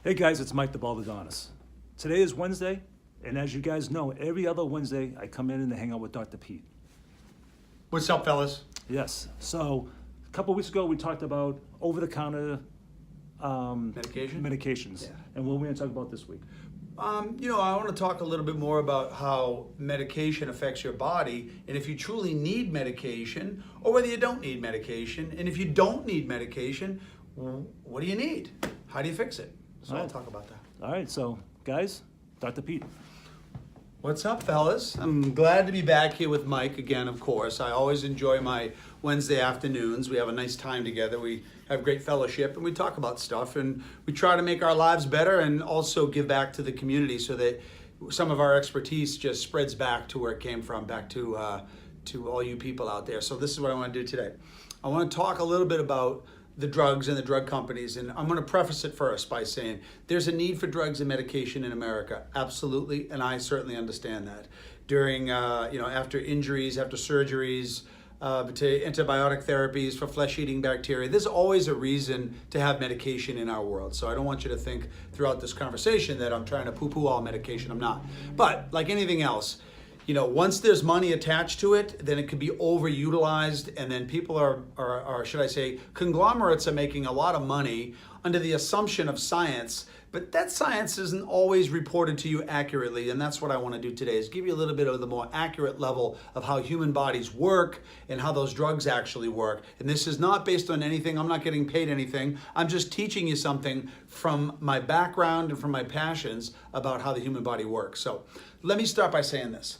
Hey guys, it's Mike the Baldadonis. Today is Wednesday, and as you guys know, every other Wednesday I come in and hang out with Dr. Pete. What's up, fellas? Yes, so a couple weeks ago we talked about over-the-counter medications. Yeah. And what are we going to talk about this week? I want to talk a little bit more about how medication affects your body, and if you truly need medication, or whether you don't need medication, and if you don't need medication, what do you need? How do you fix it? So All I'll right. talk about that. All right, so guys, Dr. Pete. What's up, fellas? I'm glad to be back here with Mike again, of course. I always enjoy my Wednesday afternoons. We have a nice time together. We have great fellowship, and we talk about stuff, and we try to make our lives better and also give back to the community so that some of our expertise just spreads back to where it came from, back to all you people out there. So this is what I want to do today. I want to talk a little bit about the drugs and the drug companies, and I'm going to preface it first by saying there's a need for drugs and medication in America, absolutely, and I certainly understand that. During, after injuries, after surgeries, to antibiotic therapies for flesh-eating bacteria, there's always a reason to have medication in our world. So I don't want you to think throughout this conversation that I'm trying to poo-poo all medication. I'm not. But like anything else, once there's money attached to it, then it could be overutilized, and then people are, should I say, conglomerates are making a lot of money under the assumption of science, but that science isn't always reported to you accurately, and that's what I want to do today, is give you a little bit of the more accurate level of how human bodies work and how those drugs actually work. And this is not based on anything. I'm not getting paid anything. I'm just teaching you something from my background and from my passions about how the human body works. So let me start by saying this.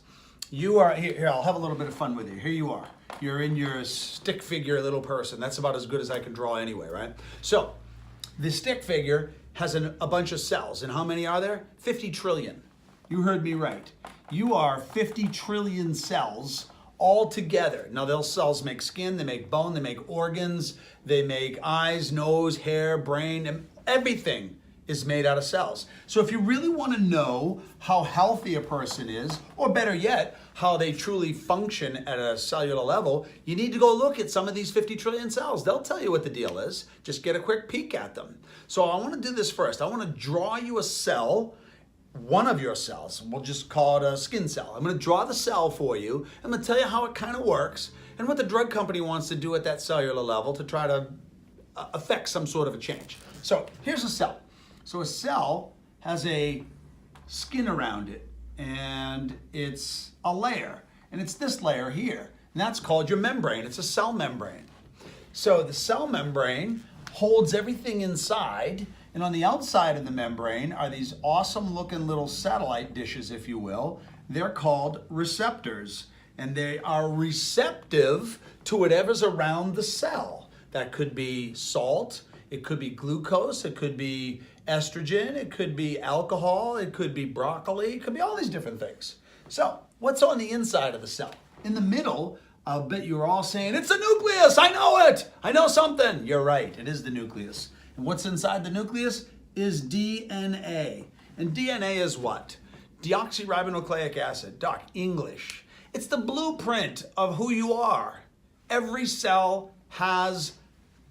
You are here. I'll have a little bit of fun with you. Here you are. You're in your stick figure little person. That's about as good as I can draw anyway, right? So the stick figure has a bunch of cells. And how many are there? 50 trillion. You heard me right. You are 50 trillion cells all together. Now, those cells make skin, they make bone, they make organs, they make eyes, nose, hair, brain, and everything is made out of cells. So if you really want to know how healthy a person is, or better yet, how they truly function at a cellular level, you need to go look at some of these 50 trillion cells. They'll tell you what the deal is. Just get a quick peek at them. So I want to do this first. I want to draw you a cell, one of your cells. We'll just call it a skin cell. I'm going to draw the cell for you. I'm going to tell you how it kind of works and what the drug company wants to do at that cellular level to try to affect some sort of a change. So here's a cell. So a cell has a skin around it, and it's a layer, and it's this layer here, and that's called your membrane. It's a cell membrane. So the cell membrane holds everything inside, and on the outside of the membrane are these awesome looking little satellite dishes, if you will. They're called receptors, and they are receptive to whatever's around the cell. That could be salt, it could be glucose, it could be estrogen, it could be alcohol, it could be broccoli, it could be all these different things. So, what's on the inside of the cell? In the middle, I'll bet you're all saying, it's the nucleus, I know it, I know something. You're right, it is the nucleus. And what's inside the nucleus is DNA. And DNA is what? Deoxyribonucleic acid. Doc, English. It's the blueprint of who you are. Every cell has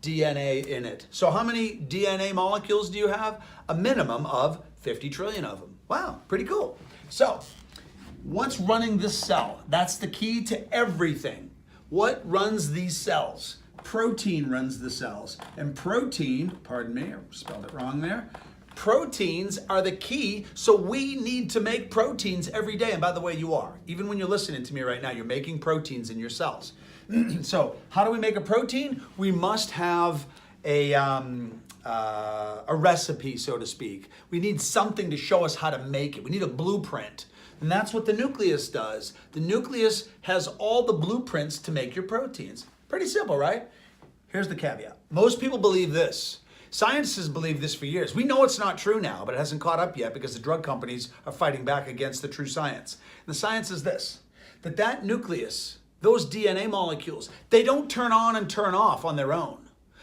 DNA in it. So how many DNA molecules do you have? A minimum of 50 trillion of them. Wow, pretty cool. So what's running this cell? That's the key to everything. What runs these cells? Protein runs the cells. And protein, pardon me, I spelled it wrong there. Proteins are the key, so we need to make proteins every day. And by the way, you are. Even when you're listening to me right now, you're making proteins in your cells. So how do we make a protein? We must have a recipe, so to speak. We need something to show us how to make it. We need a blueprint. And that's what the nucleus does. The nucleus has all the blueprints to make your proteins. Pretty simple, right? Here's the caveat. Most people believe this. Scientists have believed this for years. We know it's not true now, but it hasn't caught up yet because the drug companies are fighting back against the true science. And the science is this, that nucleus, those DNA molecules, they don't turn on and turn off on their own.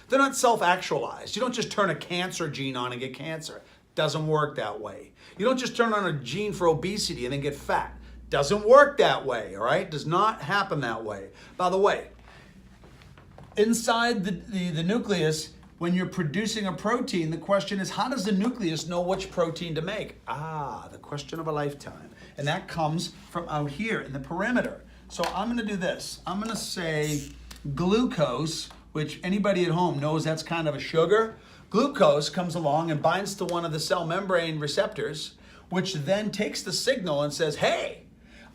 They're not self-actualized. You don't just turn a cancer gene on and get cancer. Doesn't work that way. You don't just turn on a gene for obesity and then get fat. Doesn't work that way, all right? Does not happen that way. By the way, inside the nucleus, when you're producing a protein, the question is, how does the nucleus know which protein to make? Ah, the question of a lifetime. And that comes from out here in the perimeter. So I'm going to do this. I'm going to say glucose, which anybody at home knows that's kind of a sugar. Glucose comes along and binds to one of the cell membrane receptors, which then takes the signal and says, hey,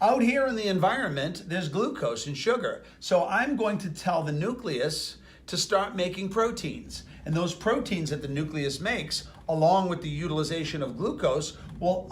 out here in the environment, there's glucose and sugar. So I'm going to tell the nucleus to start making proteins. And those proteins that the nucleus makes, along with the utilization of glucose, will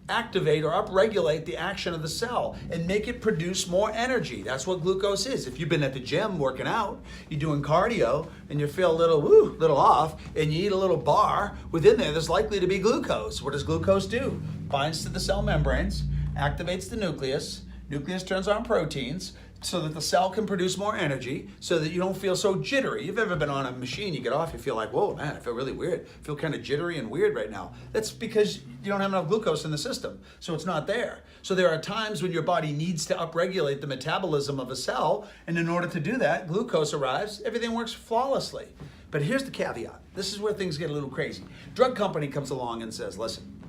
activate or upregulate the action of the cell and make it produce more energy. That's what glucose is. If you've been at the gym working out, you're doing cardio, and you feel a little off, and you eat a little bar, within there's likely to be glucose. What does glucose do? Binds to the cell membranes, activates the nucleus. Nucleus turns on proteins so that the cell can produce more energy, so that you don't feel so jittery. You've ever been on a machine, you get off, you feel like, whoa, man, I feel really weird. I feel kind of jittery and weird right now. That's because you don't have enough glucose in the system, so it's not there. So there are times when your body needs to upregulate the metabolism of a cell, and in order to do that, glucose arrives, everything works flawlessly. But here's the caveat. This is where things get a little crazy. Drug company comes along and says, listen,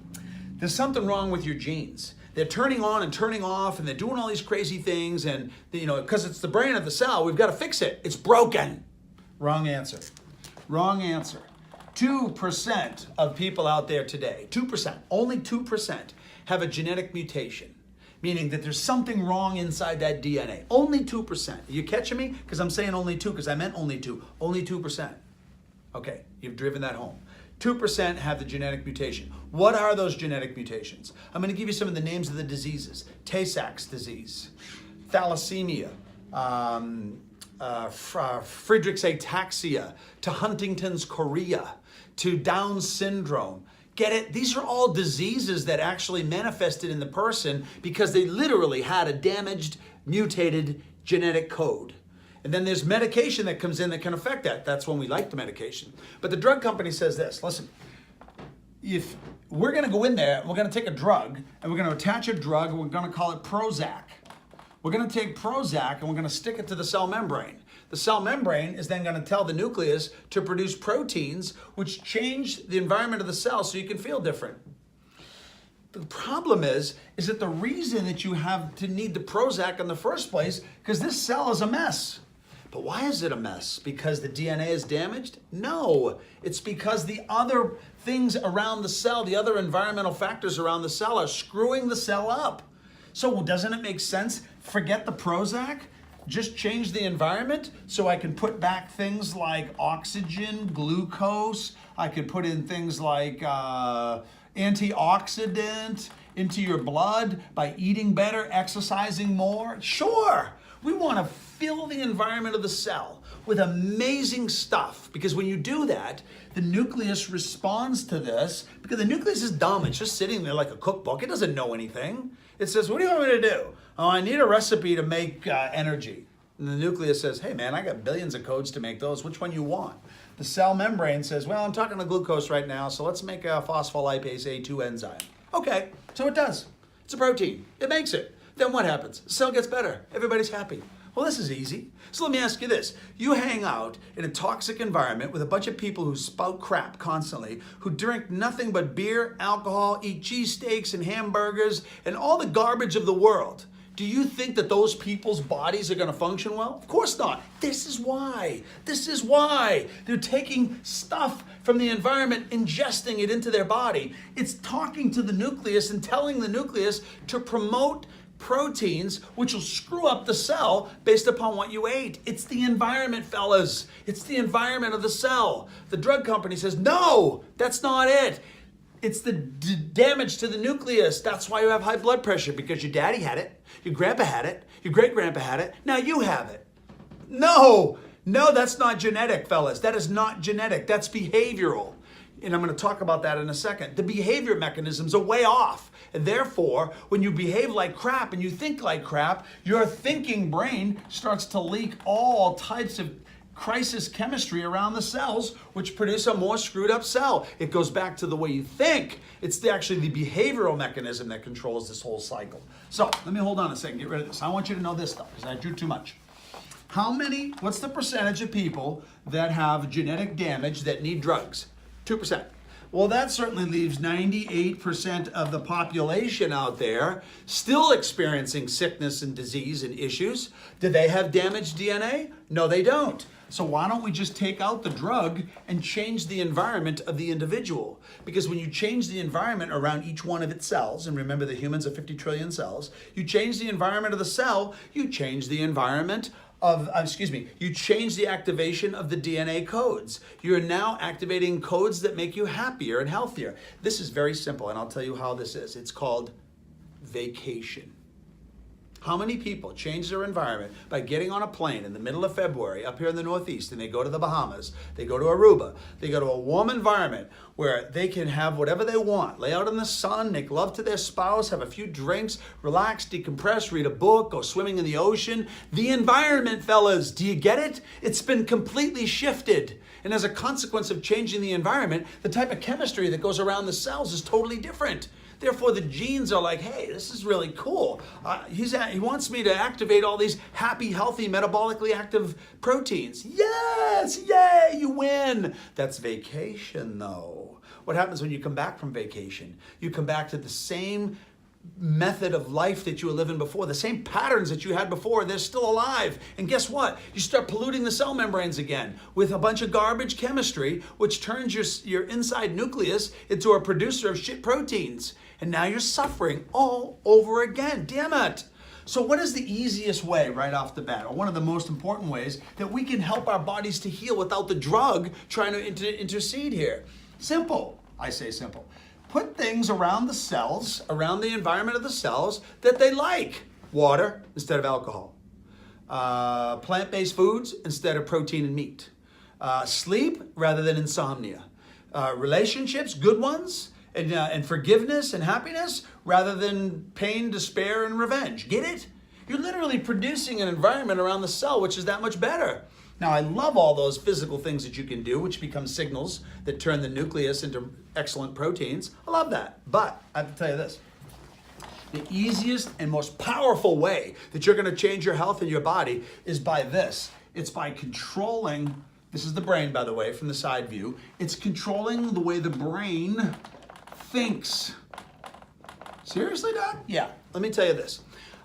there's something wrong with your genes. They're turning on and turning off, and they're doing all these crazy things, and because it's the brain of the cell, we've got to fix it. It's broken. Wrong answer. Wrong answer. 2% of people out there today, 2%, only 2%, have a genetic mutation, meaning that there's something wrong inside that DNA. Only 2%. Are you catching me? Because I'm saying only 2, because I meant only 2. Only 2%. Okay, you've driven that home. 2% have the genetic mutation. What are those genetic mutations? I'm going to give you some of the names of the diseases. Tay-Sachs disease, thalassemia, Friedreich's ataxia, to Huntington's chorea, to Down syndrome. Get it? These are all diseases that actually manifested in the person because they literally had a damaged, mutated genetic code. And then there's medication that comes in that can affect that. That's when we like the medication. But the drug company says this, listen, if we're going to go in there, we're going to take a drug, and we're going to attach a drug, and we're going to call it Prozac. We're going to take Prozac, and we're going to stick it to the cell membrane. The cell membrane is then going to tell the nucleus to produce proteins, which change the environment of the cell so you can feel different. The problem is that the reason that you have to need the Prozac in the first place, because this cell is a mess. But why is it a mess? Because the DNA is damaged? No, it's because the other things around the cell, the other environmental factors around the cell are screwing the cell up. So doesn't it make sense? Forget the Prozac, just change the environment so I can put back things like oxygen, glucose. I could put in things like antioxidant into your blood by eating better, exercising more. Sure, we want to fill the environment of the cell with amazing stuff, because when you do that, the nucleus responds to this, because the nucleus is dumb. It's just sitting there like a cookbook. It doesn't know anything. It says, what do you want me to do? Oh, I need a recipe to make energy. And the nucleus says, hey man, I got billions of codes to make those. Which one you want? The cell membrane says, well, I'm talking to glucose right now, so let's make a phospholipase A2 enzyme. Okay, so it does. It's a protein. It makes it. Then what happens? The cell gets better. Everybody's happy. Well, this is easy. So let me ask you this. You hang out in a toxic environment with a bunch of people who spout crap constantly, who drink nothing but beer, alcohol, eat cheesesteaks and hamburgers, and all the garbage of the world. Do you think that those people's bodies are going to function well? Of course not. This is why. This is why. They're taking stuff from the environment, ingesting it into their body. It's talking to the nucleus and telling the nucleus to promote proteins, which will screw up the cell based upon what you ate. It's the environment, fellas. It's the environment of the cell. The drug company says, no, that's not it. It's the damage to the nucleus. That's why you have high blood pressure, because your daddy had it, your grandpa had it, your great-grandpa had it, now you have it. No, that's not genetic, fellas. That is not genetic. That's behavioral. And I'm going to talk about that in a second. The behavior mechanisms are way off. And therefore, when you behave like crap and you think like crap, your thinking brain starts to leak all types of crisis chemistry around the cells, which produce a more screwed up cell. It goes back to the way you think. It's actually the behavioral mechanism that controls this whole cycle. So let me hold on a second, get rid of this. I want you to know this stuff because I drew too much. What's the percentage of people that have genetic damage that need drugs? 2%. Well, that certainly leaves 98% of the population out there still experiencing sickness and disease and issues. Do they have damaged DNA? No, they don't. So why don't we just take out the drug and change the environment of the individual? Because when you change the environment around each one of its cells, and remember the humans have 50 trillion cells, you change the environment of the cell, you change the environment you change the activation of the DNA codes. You're now activating codes that make you happier and healthier. This is very simple, and I'll tell you how this is. It's called vacation. How many people change their environment by getting on a plane in the middle of February up here in the Northeast and they go to the Bahamas, they go to Aruba, they go to a warm environment where they can have whatever they want, lay out in the sun, make love to their spouse, have a few drinks, relax, decompress, read a book, go swimming in the ocean. The environment, fellas, do you get it? It's been completely shifted. And as a consequence of changing the environment, the type of chemistry that goes around the cells is totally different. Therefore, the genes are like, hey, this is really cool. He wants me to activate all these happy, healthy, metabolically active proteins. Yes, yay, you win. That's vacation, though. What happens when you come back from vacation? You come back to the same method of life that you were living before, the same patterns that you had before, they're still alive. And guess what? You start polluting the cell membranes again with a bunch of garbage chemistry, which turns your inside nucleus into a producer of shit proteins. And now you're suffering all over again. Damn it. So what is the easiest way right off the bat, or one of the most important ways that we can help our bodies to heal without the drug trying to intercede here? Simple. I say simple. Put things around the cells, around the environment of the cells that they like. Water instead of alcohol. Plant-based foods instead of protein and meat. Sleep rather than insomnia. Relationships, good ones, and forgiveness and happiness rather than pain, despair, and revenge. Get it? You're literally producing an environment around the cell which is that much better. Now, I love all those physical things that you can do, which become signals that turn the nucleus into excellent proteins. I love that. But I have to tell you this. The easiest and most powerful way that you're going to change your health and your body is by this. It's by controlling, this is the brain, by the way, from the side view. It's controlling the way the brain thinks. Seriously, Doc? Yeah. Let me tell you this.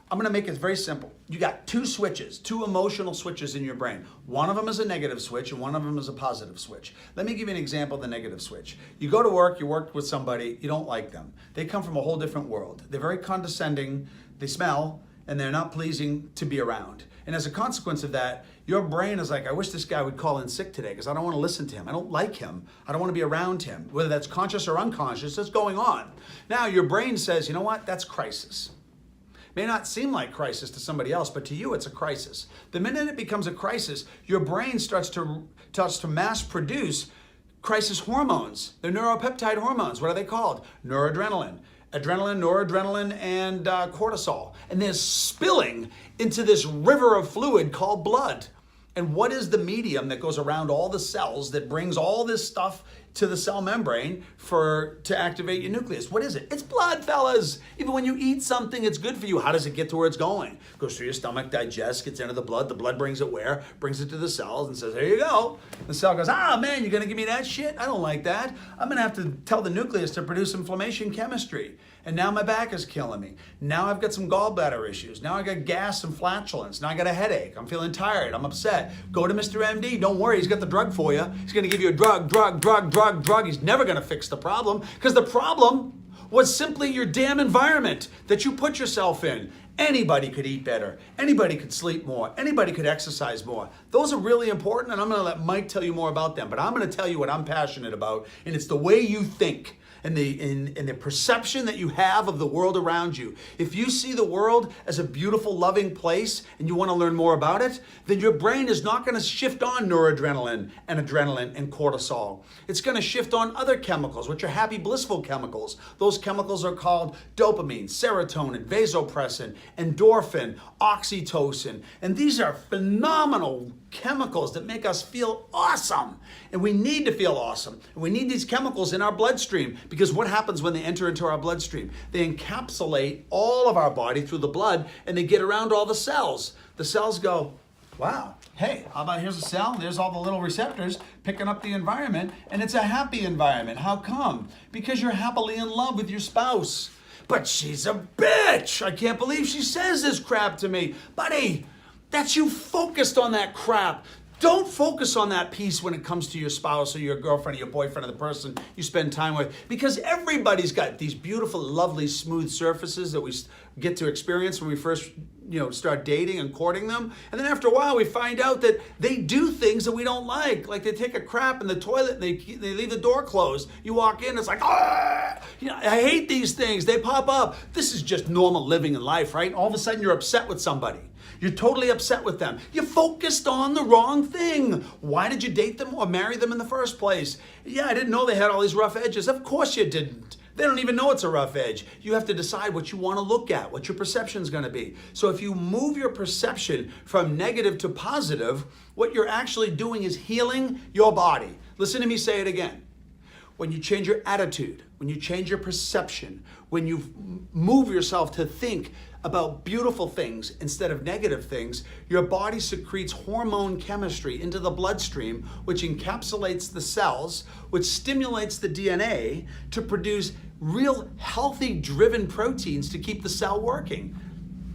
I'm going to make it very simple. You got two switches, two emotional switches in your brain. One of them is a negative switch and one of them is a positive switch. Let me give you an example of the negative switch. You go to work, you work with somebody, you don't like them. They come from a whole different world. They're very condescending, they smell, and they're not pleasing to be around. And as a consequence of that, your brain is like, I wish this guy would call in sick today because I don't want to listen to him. I don't like him. I don't want to be around him. Whether that's conscious or unconscious, that's going on. Now your brain says, you know what? That's crisis. May not seem like crisis to somebody else, but to you it's a crisis. The minute it becomes a crisis, your brain starts to mass produce crisis hormones. They're neuropeptide hormones. What are they called? Noradrenaline. Adrenaline, noradrenaline, and cortisol. And they're spilling into this river of fluid called blood. And what is the medium that goes around all the cells that brings all this stuff to the cell membrane to activate your nucleus? What is it? It's blood, fellas. Even when you eat something, it's good for you. How does it get to where it's going? It goes through your stomach, digests, gets into the blood. The blood brings it where? Brings it to the cells and says, here you go. The cell goes, man, you're going to give me that shit? I don't like that. I'm going to have to tell the nucleus to produce inflammation chemistry. And now my back is killing me. Now I've got some gallbladder issues. Now I got gas and flatulence. Now I got a headache. I'm feeling tired. I'm upset. Go to Mr. MD. Don't worry. He's got the drug for you. He's going to give you a drug. He's never going to fix the problem because the problem was simply your damn environment that you put yourself in. Anybody could eat better. Anybody could sleep more. Anybody could exercise more. Those are really important, and I'm going to let Mike tell you more about them. But I'm going to tell you what I'm passionate about, and it's the way you think. And the perception that you have of the world around you. If you see the world as a beautiful, loving place and you want to learn more about it, then your brain is not going to shift on noradrenaline and adrenaline and cortisol. It's going to shift on other chemicals, which are happy, blissful chemicals. Those chemicals are called dopamine, serotonin, vasopressin, endorphin, oxytocin. And these are phenomenal chemicals that make us feel awesome. And we need to feel awesome. And we need these chemicals in our bloodstream because what happens when they enter into our bloodstream? They encapsulate all of our body through the blood and they get around all the cells. The cells go, wow, hey, how about here's a cell, there's all the little receptors picking up the environment, and it's a happy environment. How come? Because you're happily in love with your spouse. But she's a bitch. I can't believe she says this crap to me. Buddy, that's you focused on that crap. Don't focus on that piece when it comes to your spouse or your girlfriend or your boyfriend or the person you spend time with, because everybody's got these beautiful, lovely, smooth surfaces that we get to experience when we first start dating and courting them. And then after a while, we find out that they do things that we don't like they take a crap in the toilet and they leave the door closed. You walk in, it's like, ah! I hate these things. They pop up. This is just normal living in life, right? All of a sudden, you're upset with somebody. You're totally upset with them. You focused on the wrong thing. Why did you date them or marry them in the first place? Yeah, I didn't know they had all these rough edges. Of course you didn't. They don't even know it's a rough edge. You have to decide what you want to look at, what your perception is going to be. So if you move your perception from negative to positive, what you're actually doing is healing your body. Listen to me say it again. When you change your attitude, when you change your perception, when you move yourself to think about beautiful things instead of negative things, your body secretes hormone chemistry into the bloodstream, which encapsulates the cells, which stimulates the DNA to produce real healthy driven proteins to keep the cell working.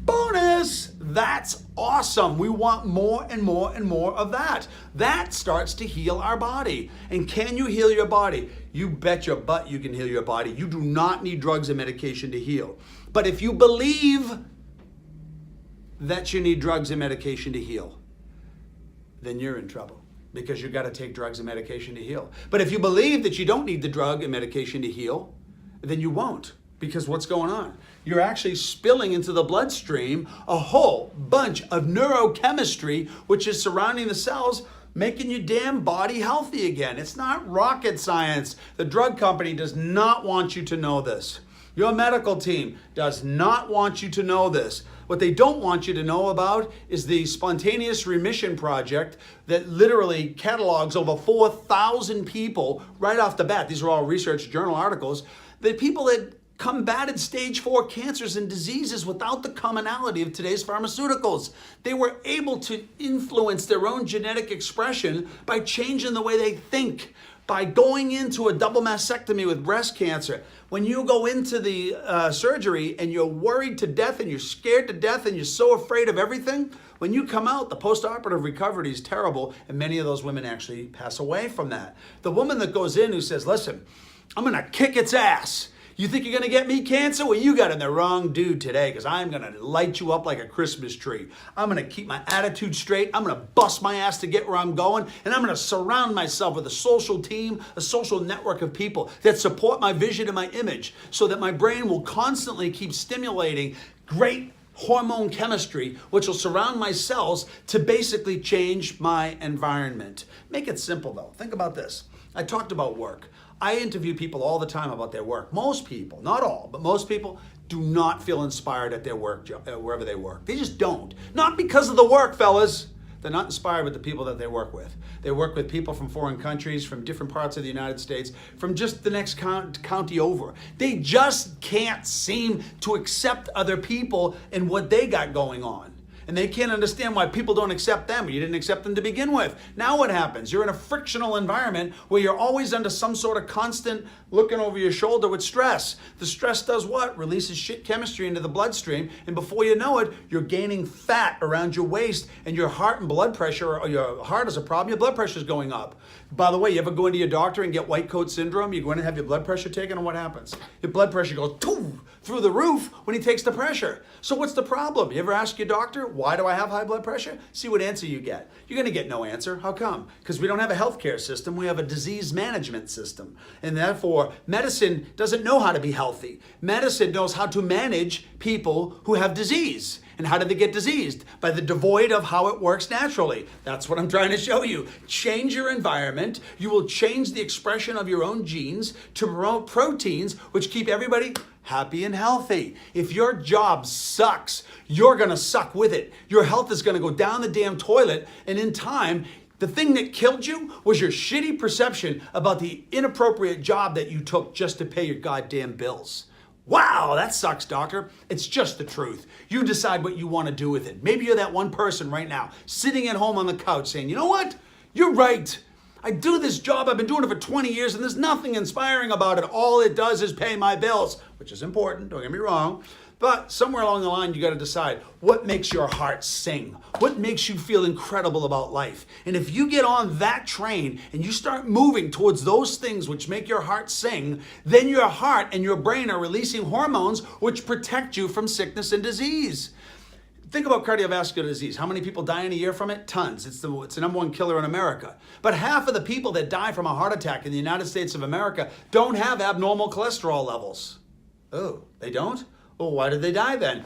Bonus! That's awesome. We want more and more and more of that. That starts to heal our body. And can you heal your body? You bet your butt you can heal your body. You do not need drugs and medication to heal. But if you believe that you need drugs and medication to heal, then you're in trouble, because you've got to take drugs and medication to heal. But if you believe that you don't need the drug and medication to heal, then you won't. Because what's going on? You're actually spilling into the bloodstream a whole bunch of neurochemistry, which is surrounding the cells, making your damn body healthy again. It's not rocket science. The drug company does not want you to know this. Your medical team does not want you to know this. What they don't want you to know about is the Spontaneous Remission Project that literally catalogs over 4,000 people right off the bat. These are all research journal articles. The people that combated stage 4 cancers and diseases without the commonality of today's pharmaceuticals. They were able to influence their own genetic expression by changing the way they think, by going into a double mastectomy with breast cancer. When you go into the surgery and you're worried to death and you're scared to death and you're so afraid of everything, when you come out, the post-operative recovery is terrible, and many of those women actually pass away from that. The woman that goes in who says, listen, I'm gonna kick its ass. You think you're gonna get me cancer? Well, you got in the wrong dude today, because I'm gonna light you up like a Christmas tree. I'm gonna keep my attitude straight. I'm gonna bust my ass to get where I'm going, and I'm gonna surround myself with a social team, a social network of people that support my vision and my image, so that my brain will constantly keep stimulating great hormone chemistry, which will surround my cells to basically change my environment. Make it simple though. Think about this. I talked about work. I interview people all the time about their work. Most people, not all, but most people do not feel inspired at their work, wherever they work. They just don't. Not because of the work, fellas. They're not inspired with the people that they work with. They work with people from foreign countries, from different parts of the United States, from just the next county over. They just can't seem to accept other people and what they got going on. And they can't understand why people don't accept them. You didn't accept them to begin with. Now what happens? You're in a frictional environment where you're always under some sort of constant looking over your shoulder with stress. The stress does what? Releases shit chemistry into the bloodstream, and before you know it, you're gaining fat around your waist, and your heart and blood pressure, or your heart is a problem, your blood pressure is going up. By the way, you ever go into your doctor and get white coat syndrome? You go in and have your blood pressure taken, and what happens? Your blood pressure goes through the roof when he takes the pressure. So what's the problem? You ever ask your doctor, why do I have high blood pressure? See what answer you get. You're gonna get no answer. How come? Because we don't have a healthcare system, we have a disease management system. And therefore, medicine doesn't know how to be healthy. Medicine knows how to manage people who have disease. And how do they get diseased? By the devoid of how it works naturally. That's what I'm trying to show you. Change your environment. You will change the expression of your own genes to promote proteins which keep everybody happy and healthy. If your job sucks, you're gonna suck with it. Your health is gonna go down the damn toilet, and in time, the thing that killed you was your shitty perception about the inappropriate job that you took just to pay your goddamn bills. Wow, that sucks, doctor. It's just the truth. You decide what you want to do with it. Maybe you're that one person right now sitting at home on the couch saying, you know what? You're right. I do this job. I've been doing it for 20 years and there's nothing inspiring about it. All it does is pay my bills, which is important. Don't get me wrong. But somewhere along the line, you got to decide what makes your heart sing, what makes you feel incredible about life. And if you get on that train and you start moving towards those things which make your heart sing, then your heart and your brain are releasing hormones which protect you from sickness and disease. Think about cardiovascular disease. How many people die in a year from it? Tons. It's the number one killer in America. But half of the people that die from a heart attack in the United States of America don't have abnormal cholesterol levels. Oh, they don't? Well, why did they die then?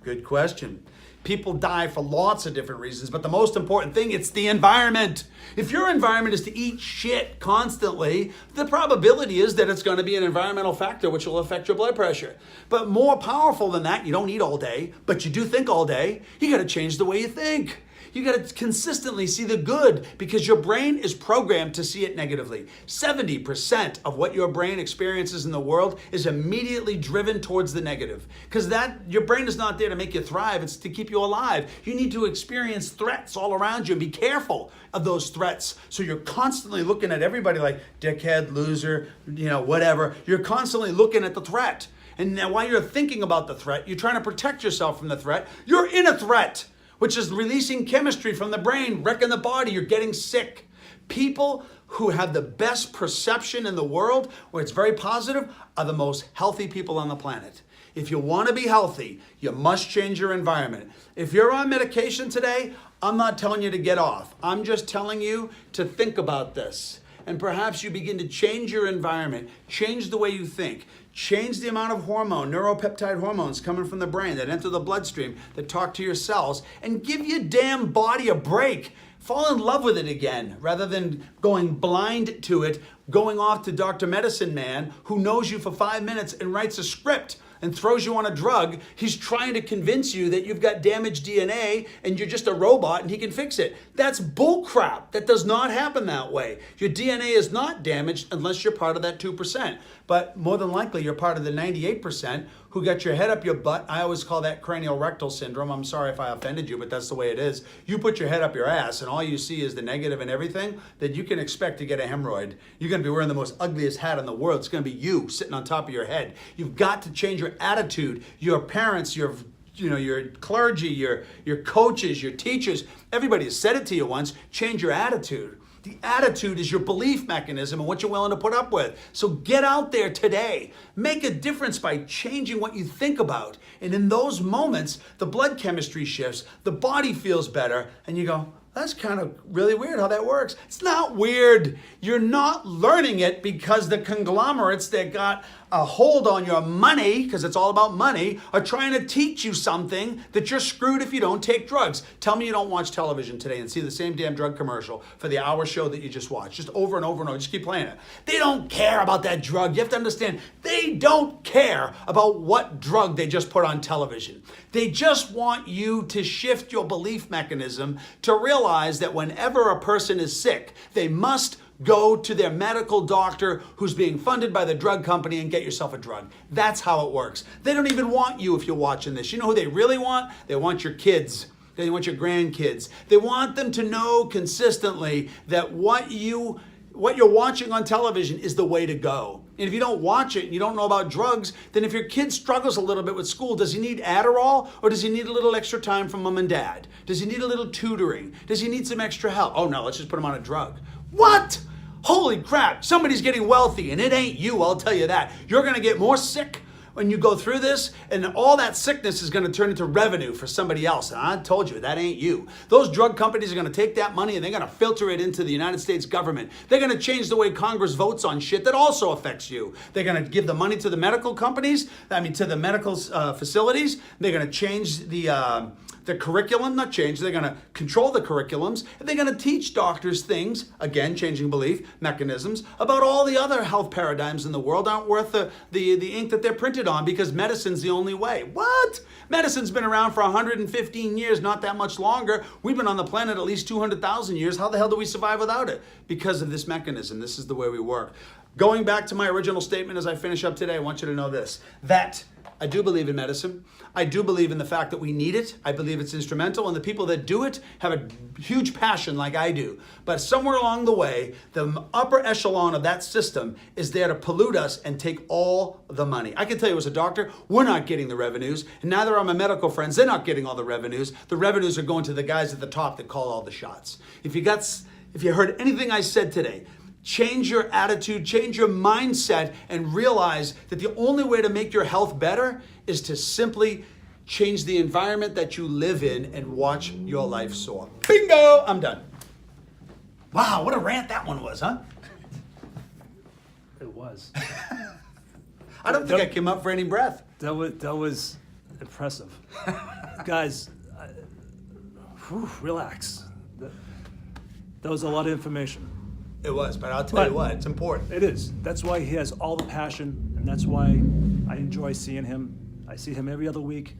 Good question. People die for lots of different reasons, but the most important thing, it's the environment. If your environment is to eat shit constantly, the probability is that it's going to be an environmental factor which will affect your blood pressure. But more powerful than that, you don't eat all day, but you do think all day. You got to change the way you think. You got to consistently see the good because your brain is programmed to see it negatively. 70% of what your brain experiences in the world is immediately driven towards the negative because your brain is not there to make you thrive. It's to keep you alive. You need to experience threats all around you and be careful of those threats. So you're constantly looking at everybody like dickhead, loser, whatever. You're constantly looking at the threat. And now while you're thinking about the threat, you're trying to protect yourself from the threat. You're in a threat, which is releasing chemistry from the brain, wrecking the body. You're getting sick. People who have the best perception in the world, where it's very positive, are the most healthy people on the planet. If you want to be healthy, you must change your environment. If you're on medication today, I'm not telling you to get off. I'm just telling you to think about this. And perhaps you begin to change your environment, change the way you think, change the amount of neuropeptide hormones coming from the brain that enter the bloodstream, that talk to your cells, and give your damn body a break. Fall in love with it again, rather than going blind to it, going off to Dr. Medicine Man, who knows you for 5 minutes and writes a script and throws you on a drug. He's trying to convince you that you've got damaged DNA and you're just a robot and he can fix it. That's bullcrap. That does not happen that way. Your DNA is not damaged unless you're part of that 2%. But more than likely, you're part of the 98% who got your head up your butt. I always call that cranial rectal syndrome. I'm sorry if I offended you, but that's the way it is. You put your head up your ass and all you see is the negative and everything, then you can expect to get a hemorrhoid. You're going to be wearing the most ugliest hat in the world. It's going to be you sitting on top of your head. You've got to change your attitude. Your parents, your clergy, your coaches, your teachers, everybody has said it to you once. Change your attitude. The attitude is your belief mechanism and what you're willing to put up with. So get out there today. Make a difference by changing what you think about. And in those moments, the blood chemistry shifts, the body feels better, and you go, that's kind of really weird how that works. It's not weird. You're not learning it because the conglomerates that got a hold on your money, because it's all about money, are trying to teach you something that you're screwed if you don't take drugs. Tell me you don't watch television today and see the same damn drug commercial for the hour show that you just watched. Just over and over and over. Just keep playing it. They don't care about that drug. You have to understand, they don't care about what drug they just put on television. They just want you to shift your belief mechanism to realize that whenever a person is sick, they must go to their medical doctor who's being funded by the drug company and get yourself a drug. That's how it works. They don't even want you if you're watching this. You know who they really want? They want your kids. They want your grandkids. They want them to know consistently that what you're watching on television is the way to go. And if you don't watch it and you don't know about drugs, then if your kid struggles a little bit with school, does he need Adderall or does he need a little extra time from mom and dad? Does he need a little tutoring? Does he need some extra help? Oh no, let's just put him on a drug. What? Holy crap, somebody's getting wealthy and it ain't you, I'll tell you that. You're going to get more sick when you go through this, and all that sickness is going to turn into revenue for somebody else. And I told you, that ain't you. Those drug companies are going to take that money and they're going to filter it into the United States government. They're going to change the way Congress votes on shit that also affects you. They're going to give the money to the medical companies, to the medical facilities. They're going to change the curriculum, not change, they're going to control the curriculums, and they're going to teach doctors things, again, changing belief mechanisms, about all the other health paradigms in the world aren't worth the ink that they're printed on because medicine's the only way. What? Medicine's been around for 115 years, not that much longer. We've been on the planet at least 200,000 years. How the hell do we survive without it? Because of this mechanism. This is the way we work. Going back to my original statement as I finish up today, I want you to know this, that I do believe in medicine. I do believe in the fact that we need it. I believe it's instrumental, and the people that do it have a huge passion like I do. But somewhere along the way, the upper echelon of that system is there to pollute us and take all the money. I can tell you as a doctor, we're not getting the revenues, and neither are my medical friends. They're not getting all the revenues. The revenues are going to the guys at the top that call all the shots. If you heard anything I said today, change your attitude, change your mindset, and realize that the only way to make your health better is to simply change the environment that you live in and watch your life soar. Bingo! I'm done. Wow, what a rant that one was, huh? It was. I don't think I came up for any breath. That was impressive. Guys, relax. That was a lot of information. It was, but I'll tell you what, it's important. It is. That's why he has all the passion, and that's why I enjoy seeing him. I see him every other week.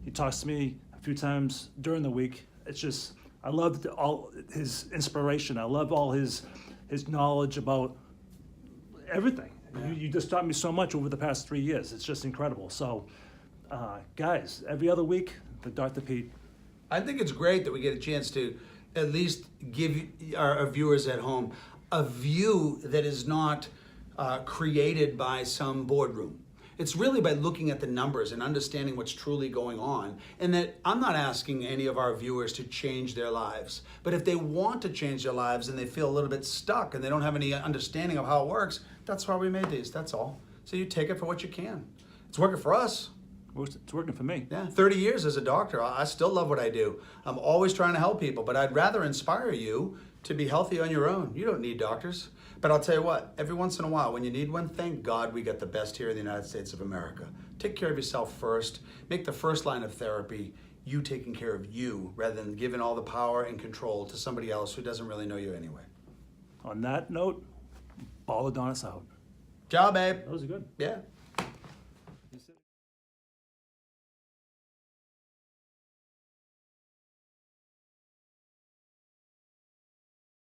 He talks to me a few times during the week. It's just, I love all his inspiration. I love all his knowledge about everything. Yeah. You just taught me so much over the past 3 years. It's just incredible. So, guys, every other week, the Dr. Pete. I think it's great that we get a chance to at least give our viewers at home a view that is not created by some boardroom. It's really by looking at the numbers and understanding what's truly going on. And that I'm not asking any of our viewers to change their lives. But if they want to change their lives and they feel a little bit stuck and they don't have any understanding of how it works, that's why we made these, that's all. So you take it for what you can. It's working for us. It's working for me. Yeah, 30 years as a doctor, I still love what I do. I'm always trying to help people, but I'd rather inspire you to be healthy on your own. You don't need doctors. But I'll tell you what, every once in a while, when you need one, thank God we got the best here in the United States of America. Take care of yourself first. Make the first line of therapy you taking care of you, rather than giving all the power and control to somebody else who doesn't really know you anyway. On that note, Baldadonis out. Ciao, babe. That was good. Yeah.